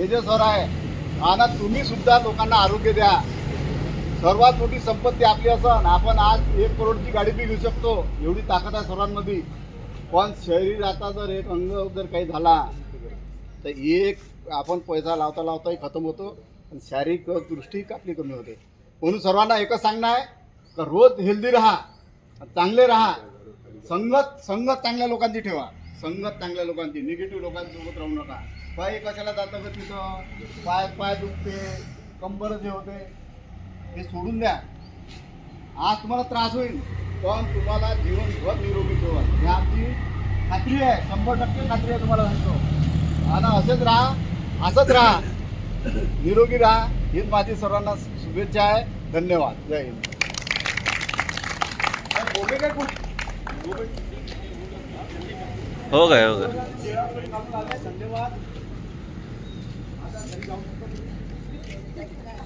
तेजस्वर आहे आणि तुम्ही सुद्धा लोकांना आरोग्य द्या. सर्वात मोठी संपत्ती आपली असं आपण आज 1 करोडची गाडी बी घेऊ शकतो, एवढी ताकद आहे सर्वांमध्ये. पण शरीराचा जर एक अंग जर काही झाला तर एक आपण पैसा लावता लावताही खतम होतो आणि शारीरिक दृष्टी आपली कमी होते. म्हणून सर्वांना एकच सांगणं आहे का रोज हेल्दी राहा, चांगले राहा, संगत चांगल्या लोकांची ठेवा, संगत चांगल्या लोकांची, निगेटिव्ह लोकांसोबत राहू नका. पाय कशाला जातं का तिथं पाय दुखते, कंबर जे होते हे सोडून द्या. आज तुम्हाला त्रास होईल पण तुम्हाला जीवनभर निरोगी ठेवा ही आमची खात्री आहे, 100% खात्री आहे तुम्हाला सांगतो. आणि असंच राहा, निरोगी राहा, हीच माझी सर्वांना शुभेच्छा आहे. धन्यवाद. जय हिंद. हो गए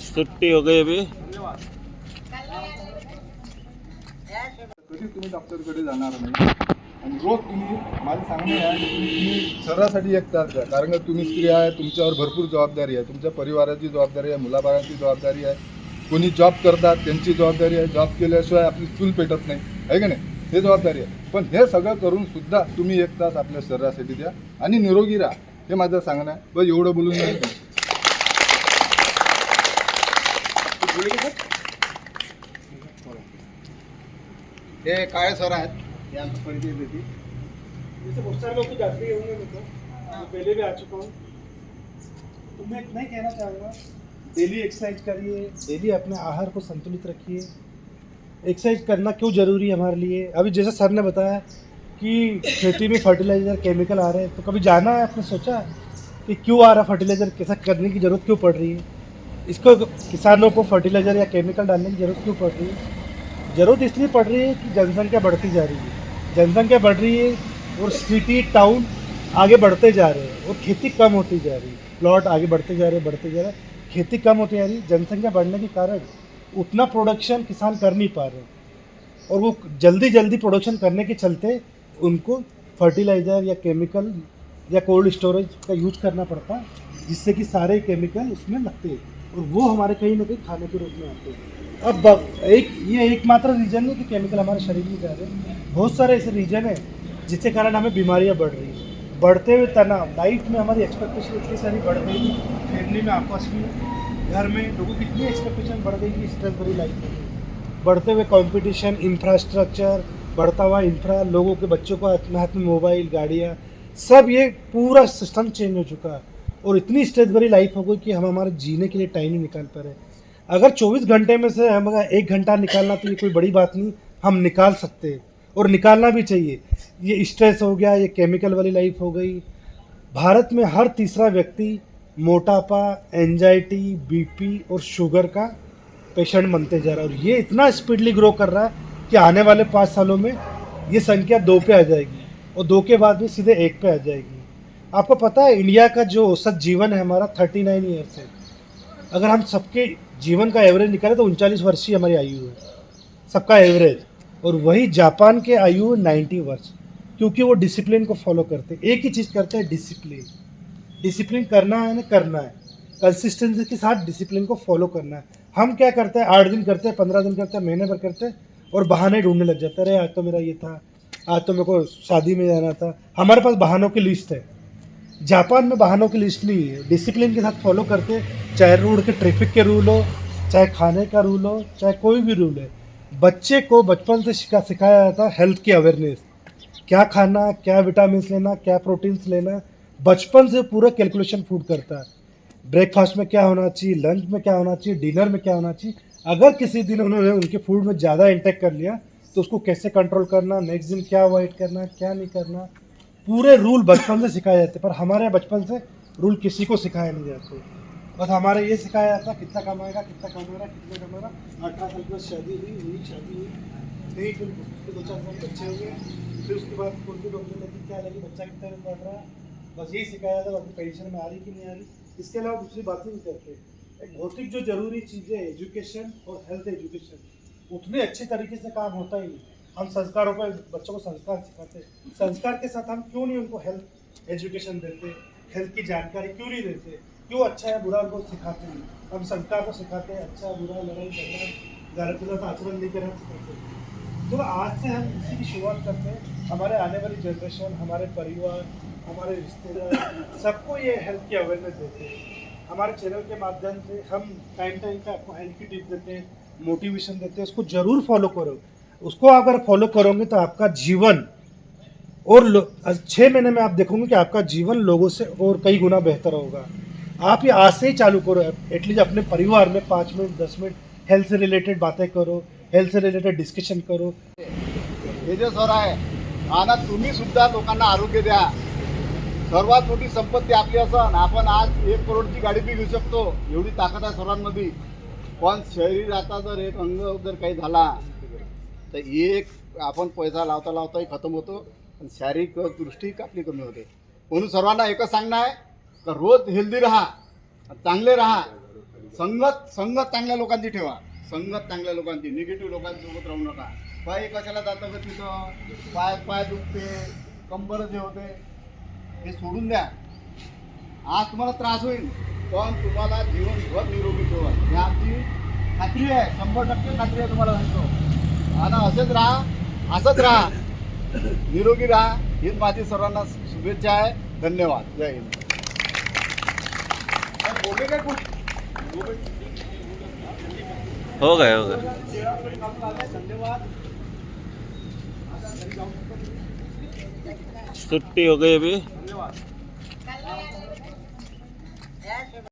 छुट्टी हो गई अभी. कधी तुम्ही डॉक्टरकडे जाणार नाही आणि रोज तुम्ही माझं सांगणं आहे की तुम्ही शरीरासाठी 1 तास द्या. कारण का तुम्ही स्त्री आहे, तुमच्यावर भरपूर जबाबदारी आहे, तुमच्या परिवाराची जबाबदारी आहे, मुलाबाळांची जबाबदारी आहे, कोणी जॉब करतात त्यांची जबाबदारी आहे, जॉब केल्याशिवाय आपली चूल पेटत नाही आहे का नाही, हे जबाबदारी आहे. पण हे सगळं करून सुद्धा तुम्ही 1 तास आपल्या शरीरासाठी द्या आणि निरोगी राहा, हे माझं सांगणं आहे. बस एवढं बोलून नाही. हे काळे सर आहेत, हे आमचं परिचय देतील. जैसे बहुत सारे लोग तो जाते ही होंगे, मेरे को पहले भी आ चुका हूँ. तो मैं इतना ही कहना चाहूँगा, डेली एक्सरसाइज करिए, डेली अपने आहार को संतुलित रखिए. एक्सरसाइज करना क्यों ज़रूरी है हमारे लिए? अभी जैसे सर ने बताया कि खेती में फर्टिलाइज़र केमिकल आ रहे हैं, तो कभी जाना है आपने सोचा कि क्यों आ रहा फर्टिलाइज़र, कैसा करने की ज़रूरत क्यों पड़ रही है? इसको किसानों को फर्टिलाइज़र या केमिकल डालने की ज़रूरत क्यों पड़ रही है? ज़रूरत इसलिए पड़ रही है कि जनसंख्या बढ़ती जा रही है, जनसंख्या बढ़ रही है और सिटी टाउन आगे बढ़ते जा रहे हैं और खेती कम होती जा रही है. प्लॉट आगे बढ़ते जा रहे हैं, खेती कम होती जा रही है. जनसंख्या बढ़ने के कारण उतना प्रोडक्शन किसान कर नहीं पा रहे और वो जल्दी प्रोडक्शन करने के चलते उनको फर्टिलाइज़र या केमिकल या कोल्ड स्टोरेज का यूज करना पड़ता है, जिससे कि सारे केमिकल उसमें लगते हैं और वो हमारे कहीं ना कहीं खाने के रूप में आते हैं. अब ये एकमात्र रीज़न नहीं कि केमिकल हमारे शरीर में जा रहे हैं, बहुत सारे ऐसे रीज़न हैं जिसके कारण हमें बीमारियां बढ़ रही हैं. बढ़ते हुए तनाव, लाइफ में हमारी एक्सपेक्टेशन इतनी सारी बढ़ गई है, फैमिली में, आपस में, घर में लोगों की इतनी एक्सपेक्टेशन बढ़ गई कि स्ट्रेस भरी लाइफ है. बढ़ते हुए कंपटीशन, इंफ्रास्ट्रक्चर, बढ़ता हुआ इंफ्रा, लोगों के बच्चों को अपने हाथ में मोबाइल, गाड़ियाँ, सब ये पूरा सिस्टम चेंज हो चुका है और इतनी स्ट्रेस भरी लाइफ हो गई कि हम हमारे जीने के लिए टाइम नहीं निकाल पा रहे. अगर 24 घंटे में से हम अगर 1 घंटा निकालना तो ये कोई बड़ी बात नहीं, हम निकाल सकते हैं और निकालना भी चाहिए. ये स्ट्रेस हो गया, ये केमिकल वाली लाइफ हो गई. भारत में हर तीसरा व्यक्ति मोटापा, एंजाइटी, बीपी और शुगर का पेशेंट बनते जा रहा है और ये इतना स्पीडली ग्रो कर रहा है कि आने वाले 5 सालों में ये संख्या 2 पे आ जाएगी और 2 के बाद भी सीधे 1 पे आ जाएगी. आपको पता है इंडिया का जो औसत जीवन है हमारा 39 ईयर्स है. अगर हम सबके जीवन का एवरेज निकालें तो 39 वर्ष ही हमारी आयु है, सबका एवरेज. और वही जापान के आयु 90 वर्ष, क्योंकि वो डिसिप्लिन को फॉलो करते हैं. एक ही चीज़ करते हैं, डिसिप्लिन करना है ना, करना है, कंसिस्टेंसी के साथ डिसिप्लिन को फॉलो करना है. हम क्या करते हैं, 8 दिन करते हैं, 15 दिन करते हैं, महीने भर करते हैं और बहाने ढूंढने लग जाते हैं. अरे आज तो मेरा ये था, आज तो मेरे को शादी में जाना था. हमारे पास बहानों की लिस्ट है. जापान में बहानों की लिस्ट नहीं है, डिसिप्लिन के साथ फॉलो करते हैं. चाहे रोड के ट्रैफिक के रूल हो, चाहे खाने का रूल हो, चाहे कोई भी रूल है. बच्चे को बचपन से सिखाया जाता है हेल्थ की अवेयरनेस, क्या खाना, क्या विटामिन लेना, क्या प्रोटीन्स लेना. बचपन से पूरा कैलकुलेशन फूड करता है. ब्रेकफास्ट में क्या होना चाहिए, लंच में क्या होना चाहिए, डिनर में क्या होना चाहिए. अगर किसी दिन उन्होंने उनके फूड में ज़्यादा इंटेक कर लिया तो उसको कैसे कंट्रोल करना, नेक्स्ट दिन क्या अवॉइड करना, क्या नहीं करना, पूरे रूल बचपन से सिखाए जाते. पर हमारे बचपन से रूल किसी को सिखाए नहीं जाते. बस हमारे ये सिखाया जाता कितना कमाएगा, कितना कमाएगा, कितना कमाएगा. 18 साल के बाद शादी हुई, नहीं फिर 2-4 साल बच्चे हो गए, फिर उसके बाद उनकी डॉक्टर लगी, क्या लगी, बच्चा कितना दिन बढ़ रहा है. बस यही सिखाया जाता. बाकी पेंशन में आ रही कि नहीं आ रही, इसके अलावा दूसरी बातें नहीं करते. एक भौतिक जो जरूरी चीज़ें, एजुकेशन और हेल्थ एजुकेशन, उतने अच्छे तरीके से काम होता ही नहीं. हम संस्कारों पर बच्चों को संस्कार सिखाते हैं, संस्कार के साथ हम क्यों नहीं उनको हेल्थ एजुकेशन देते, हेल्थ की जानकारी क्यों नहीं देते. क्यों अच्छा है बुरा को सिखाते हैं, हम संस्कार को सिखाते हैं, अच्छा बुरा लड़ाई झगड़ा गलत आचरण नहीं करना सिखाते हैं। तो आज से हम इसी की शुरुआत करते हैं। हमारे आने वाली जनरेशन, हमारे परिवार, हमारे रिश्तेदार सबको ये हेल्थ की अवेयरनेस देते हैं। हमारे चैनल के माध्यम से हम टाइम टाइम पे आपको हेल्थ की टिप्स देते हैं, मोटिवेशन देते हैं। उसको ज़रूर फॉलो करो। उसको अगर फॉलो करोगे तो आपका जीवन और 6 महीने में आप देखोगे कि आपका जीवन लोगों से और कई गुना बेहतर होगा। आप ये आज से ही चालू करो। एटलीस्ट अपने परिवार में 5 मिनट 10 मिनट हेल्थ से रिलेटेड बातें करो, हेल्थ से रिलेटेड डिस्कशन करो। हे जे सर आहे आणि तुम्ही सुद्धा लोकांना आरोग्य द्या. सर्वात मोठी संपत्ती आपली असन आपण आज 1 करोडची गाडी बी घेऊ शकतो, एवढी ताकद आहे सर्वांमध्ये. पण शरीराचा जर एक अंग जर काही झाला तर एक आपण पैसा लावता लावताही खतम होतो आणि शारीरिक दृष्टी आपली कमी होते. म्हणून सर्वांना एकच सांगणं आहे का रोज हेल्दी राहा, चांगले राहा. संगत चांगल्या लोकांची ठेवा, संगत चांगल्या लोकांची. निगेटिव्ह लोकांसोबत राहू नका. पाय कशाला जातं का तिथं, पाय दुखते, कंबर जे होते हे सोडून द्या. आज तुम्हाला त्रास होईल पण तुम्हाला जीवनभर निरोगी ठेवा ही आमची खात्री आहे. 100% खात्री आहे तुम्हाला सांगतो. आणि असंच राहा, निरोगी राहा. हीच माझी सर्वांना शुभेच्छा आहे. धन्यवाद. जय हिंद. बोलले काय कुठ हो गए. धन्यवाद. छुट्टी हो गई अभी. धन्यवाद.